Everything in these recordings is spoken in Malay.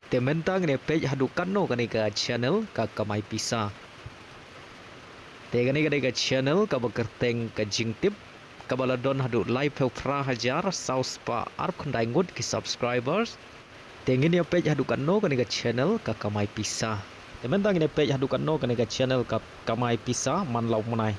Tementang ni page hadu Katno kani ka channel ka Kamai Pisa. Tegani kani ka channel ka bakerteng ka jingtip ka baladon hadu live pe pra hajar saus pa arp khandai ngut ki subscribers. Tengini page hadu Katno kani ka channel ka Kamai Pisa. Tementang ni page hadu Katno kani ka channel ka Kamai Pisa man lau munai.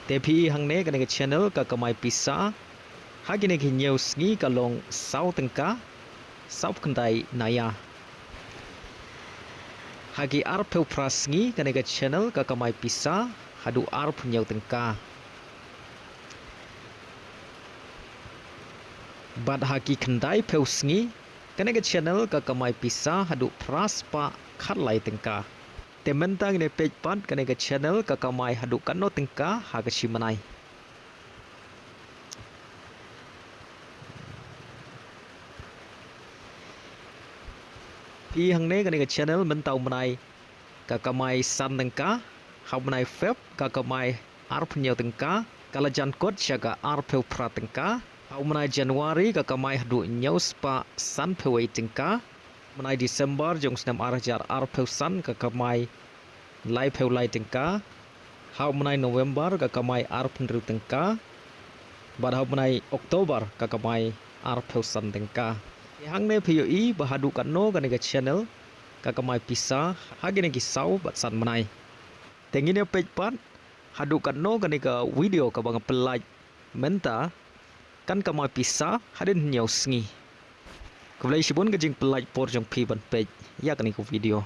Tapi hang ne kena ke channel ka Kamai Pisa hagi ne ki news ngi kalong sau tengka sau kendai naya hagi arp pras ngi kena ke channel ka Kamai Pisa hadu arp nyau tengka bad hagi kendai peus ngi kena ke channel ka Kamai Pisa hadu pras pa khat lai tengka Tementang ni page pan kena ke channel ka Kamai hadu Katno tengka haga simanai. Pi hang ne kena ke channel mentau menai ka Kamai san tengka, hau menai feb ka Kamai arp nyau tengka, kala jan kot jaga arp pra tengka, hau menai Januari ka Kamai hadu nyau spa san pewai tengka. Menai Desember jong senam arjar arp san ka Kamai lai peu lai tengka hau menai November ka Kamai arp nru tengka bad hau menai Oktober ka Kamai arp peu san tengka hang ne POI bahadu Katno ka nega channel ka Kamai Pisa hagi ne kisau bat san menai tengine page pat hadu Katno ka nega video ka bang pelaj menta kan Kamai Pisa hadin nyau sngi Kembali sibun ke jing pelaj por jong pi ban page ya kan video